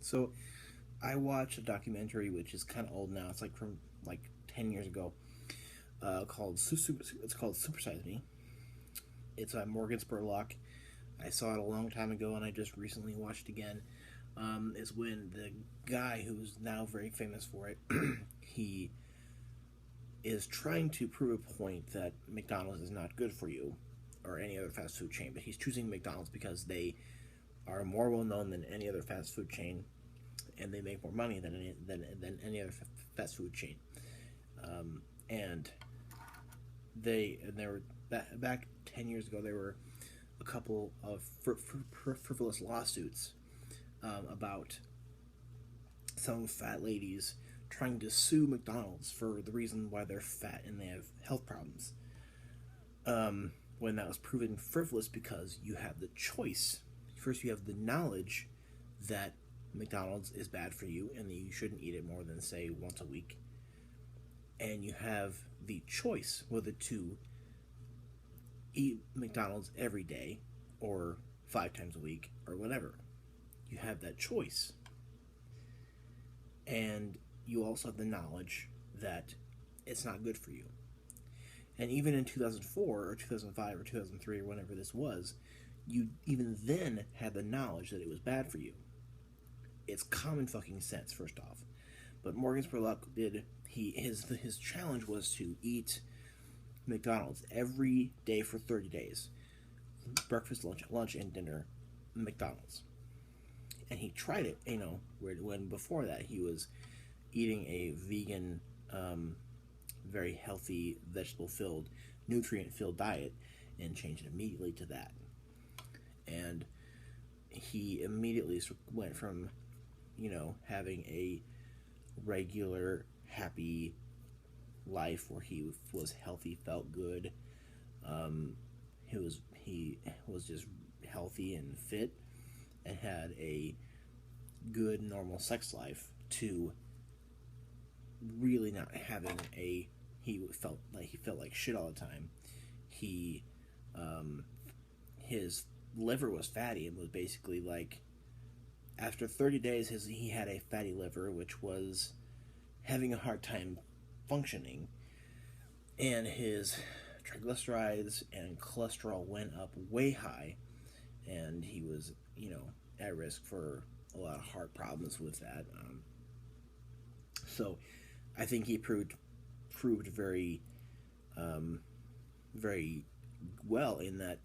So I watched a documentary which is kind of old now. It's like from like 10 years ago, it's called Super Size Me. It's Morgan Spurlock. I saw it a long time ago, and I just recently watched it again. Is when the guy who's now very famous for it, he is trying to prove a point that McDonald's is not good for you, or any other fast food chain, but he's choosing McDonald's because they are more well known than any other fast food chain, and they make more money than any other fast food chain. And they were back 10 years ago. There were a couple of frivolous lawsuits about some fat ladies trying to sue McDonald's for the reason why they're fat and they have health problems. When that was proven frivolous because you have the choice. First, you have the knowledge that McDonald's is bad for you and that you shouldn't eat it more than, say, once a week. And you have the choice whether to eat McDonald's every day or 5 times a week or whatever. You have that choice. And you also have the knowledge that it's not good for you. And even in 2004 or 2005 or 2003 or whenever this was, you even then had the knowledge that it was bad for you. It's common fucking sense, first off. But Morgan Spurlock his challenge was to eat McDonald's every day for 30 days. Breakfast, lunch, and dinner, McDonald's. And he tried it, when before that he was eating a vegan, very healthy, vegetable-filled, nutrient-filled diet, and changed immediately to that. And he immediately went from, having a regular, happy life where he was healthy, felt good. He was just healthy and fit, and had a good, normal sex life, to really not having he felt like shit all the time. His liver was fatty and was basically like, after 30 days he had a fatty liver which was having a hard time functioning, and his triglycerides and cholesterol went up way high, and he was at risk for a lot of heart problems with that. So I think he proved very very well in that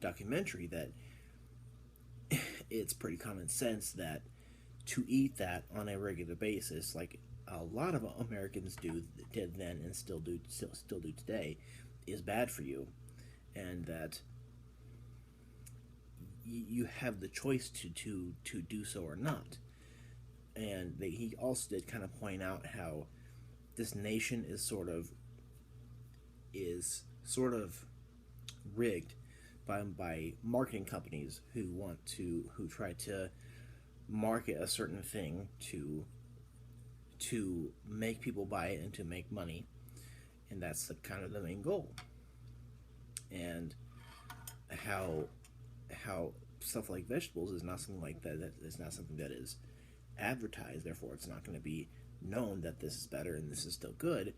documentary that it's pretty common sense that to eat that on a regular basis, like a lot of Americans did then and still do today, is bad for you, and that you have the choice to do so or not. And he also did kind of point out how this nation is sort of rigged by marketing companies who try to market a certain thing to make people buy it and to make money, and that's kind of the main goal. And how stuff like vegetables is not something like that is not something that is advertised, therefore it's not going to be known that this is better and this is still good.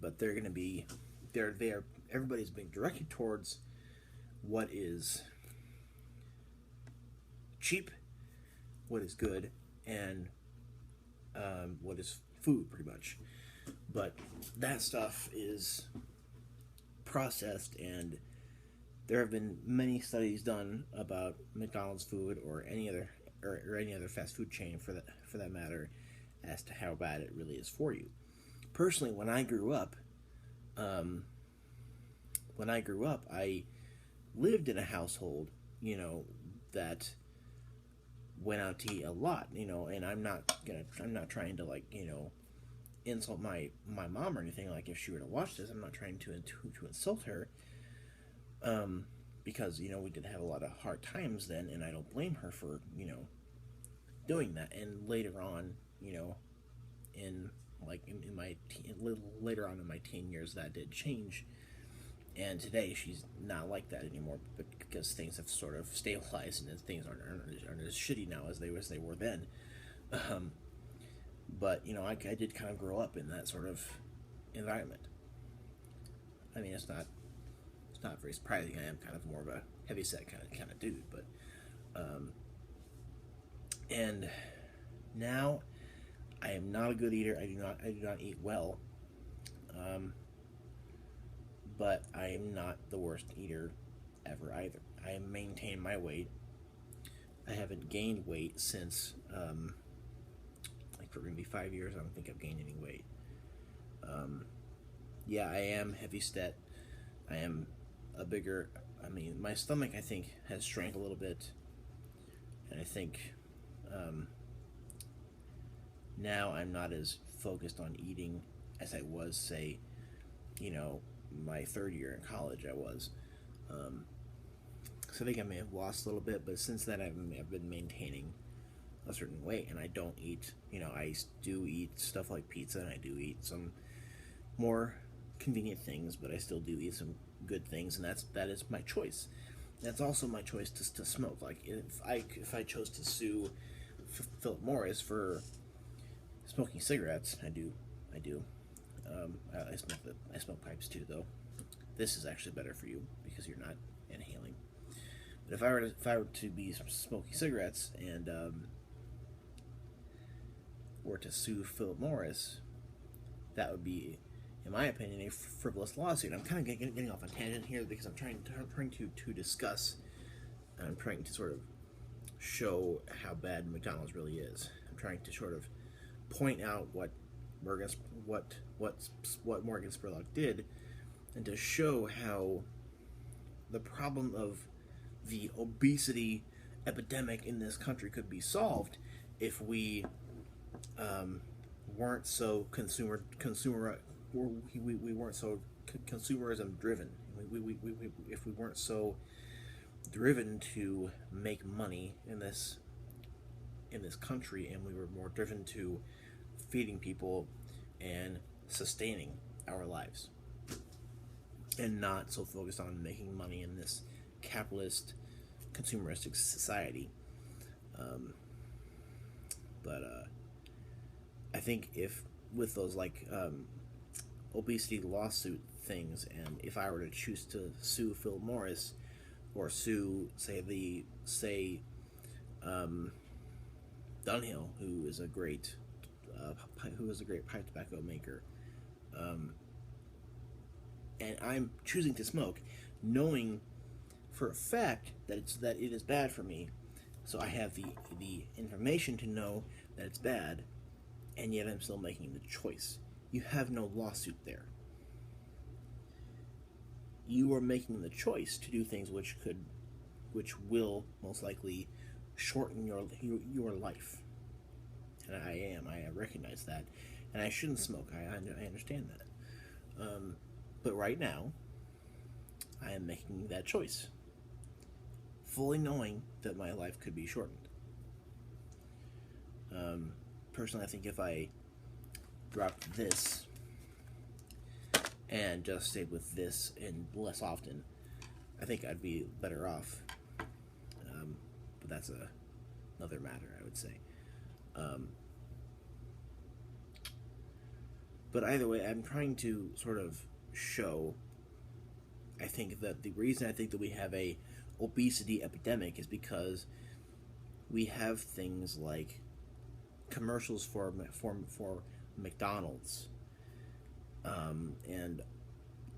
But they're going to be everybody's being directed towards what is cheap, what is good, and what is food, pretty much. But that stuff is processed, and there have been many studies done about McDonald's food or any other fast food chain for that matter, as to how bad it really is for you. Personally, when I grew up, I lived in a household, that went out to eat a lot, and I'm not trying to insult my mom or anything. Like, if she were to watch this, I'm not trying to insult her, because we did have a lot of hard times then, and I don't blame her for doing that. And later on, later on in my teen years, that did change, And today she's not like that anymore, but because things have sort of stabilized and things aren't as shitty now as they were then. Um, but I did kind of grow up in that sort of environment. I mean, it's not very surprising. I am kind of more of a heavyset kind of dude, but and now I am not a good eater. I do not eat well. Um, but I am not the worst eater ever either. I maintain my weight. I haven't gained weight since like for maybe 5 years. I don't think I've gained any weight. Yeah, I am heavy set. I am a bigger. I mean, my stomach I think has shrank a little bit, and I think now I'm not as focused on eating as I was, say, my third year in college. I was. So I think I may have lost a little bit, but since then I've been maintaining a certain weight, and I don't eat. I do eat stuff like pizza, and I do eat some more convenient things, but I still do eat some good things, and that is my choice. That's also my choice to smoke. Like if I chose to sue Philip Morris for smoking cigarettes, I do. I smoke pipes too, though. This is actually better for you because you're not inhaling. But if I were to be smoking cigarettes and were to sue Philip Morris, that would be, in my opinion, a frivolous lawsuit. I'm kind of getting off on a tangent here because I'm trying to discuss, and I'm trying to sort of show how bad McDonald's really is. I'm trying to sort of point out what Morgan Spurlock did, and to show how the problem of the obesity epidemic in this country could be solved if we weren't so we weren't so consumerism driven. If we weren't so driven to make money in this country, and we were more driven to feeding people and sustaining our lives, and not so focused on making money in this capitalist, consumeristic society. But I think if with those obesity lawsuit things, and if I were to choose to sue Phil Morris or sue, say Dunhill, who is a great pipe tobacco maker, and I'm choosing to smoke, knowing for a fact that it is bad for me. So I have the information to know that it's bad, and yet I'm still making the choice. You have no lawsuit there. You are making the choice to do things which will most likely shorten your life. And I recognize that, and I shouldn't smoke. I understand that. But right now, I am making that choice, fully knowing that my life could be shortened. Personally, I think if I dropped this and just stayed with this and less often, I think I'd be better off. But that's another matter, I would say. But either way, I'm trying to sort of show, I think that the reason I think that we have a obesity epidemic is because we have things like commercials for McDonald's, and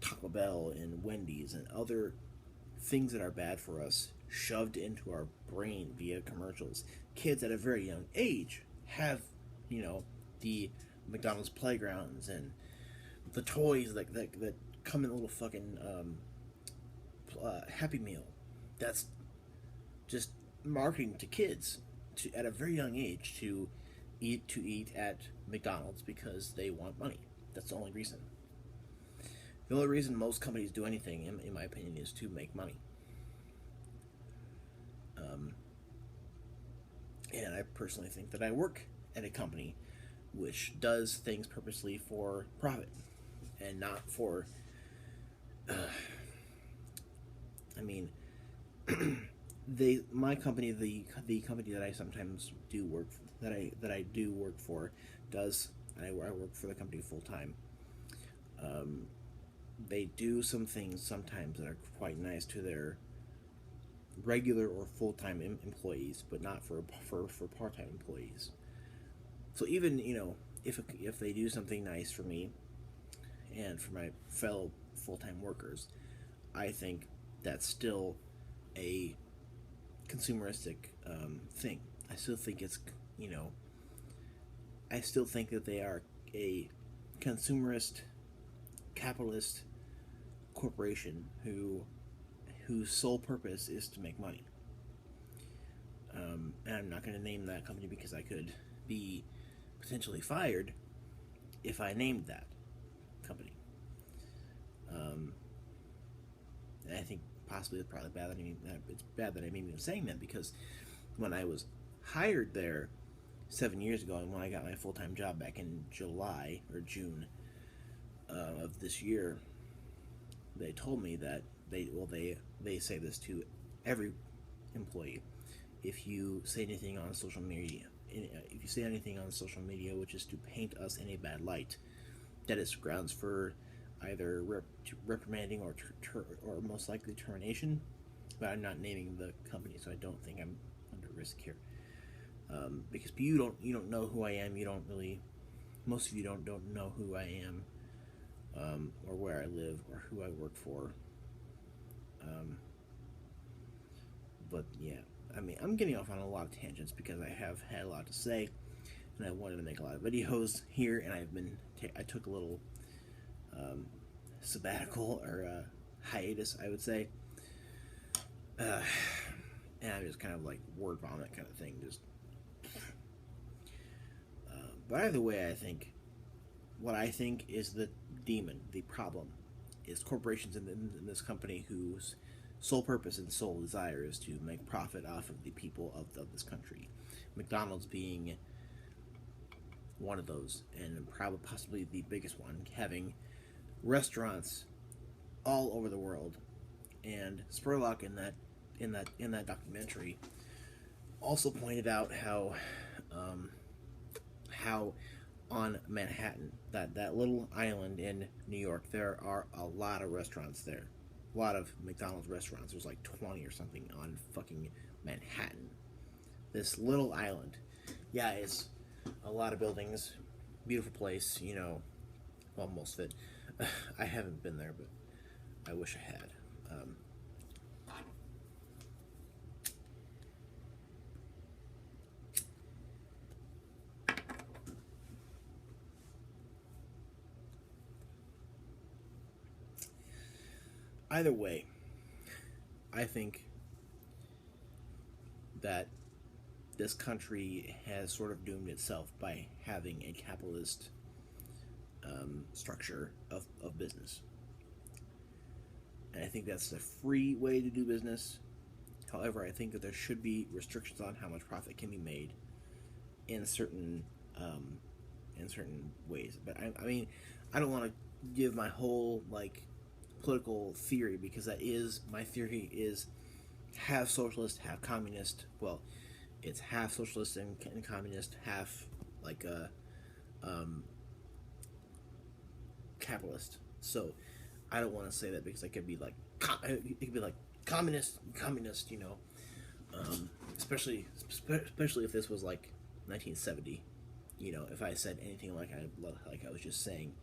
Taco Bell and Wendy's and other things that are bad for us shoved into our brain via commercials. Kids at a very young age have, the McDonald's playgrounds and the toys that come in a little fucking Happy Meal. That's just marketing to kids at a very young age to eat at McDonald's because they want money. That's the only reason. The only reason most companies do anything, in my opinion, is to make money. And I personally think that I work at a company which does things purposely for profit and not for I mean, my company, the company that I sometimes do work that I do work for, does I work for the company full time. Um, they do some things sometimes that are quite nice to their regular or full time employees, but not for part time employees. So even if they do something nice for me and for my fellow full time workers, I think that's still a consumeristic thing. I still think it's you know I still think that they are a consumerist capitalist corporation whose sole purpose is to make money. And I'm not going to name that company because I could be potentially fired if I named that company. Um, and I think possibly it's probably bad that it's bad that I'm even saying that, because when I was hired there 7 years ago, and when I got my full time job back in July or June of this year, they told me that they say this to every employee. If you say anything on social media, which is to paint us in a bad light, that is grounds for either reprimanding or most likely termination. But I'm not naming the company, so I don't think I'm under risk here. Because you don't know who I am. You don't really. Most of you don't know who I am, or where I live, or who I work for. But yeah, I mean, I'm getting off on a lot of tangents because I have had a lot to say, and I wanted to make a lot of videos here, and I took a little sabbatical or hiatus, I would say, and I'm just kind of like word vomit kind of thing. But either way, what I think is the demon, the problem, is corporations in this company whose sole purpose and sole desire is to make profit off of the people of this country. McDonald's being one of those, and probably possibly the biggest one, having restaurants all over the world. And Spurlock in that documentary also pointed out how on Manhattan, that little island in New York, there are a lot of restaurants there. A lot of McDonald's restaurants. There's like 20 or something on fucking Manhattan. This little island. Yeah, it's a lot of buildings. Beautiful place, well, most of it. I haven't been there, but I wish I had. Either way, I think that this country has sort of doomed itself by having a capitalist structure of business. And I think that's the free way to do business. However, I think that there should be restrictions on how much profit can be made in certain ways. But I mean, I don't want to give my whole political theory, because that is my theory is half socialist, half communist. Well, it's half socialist and communist, half capitalist. So I don't want to say that, because it could be like communist, especially if this was like 1970. If I said anything like I was just saying,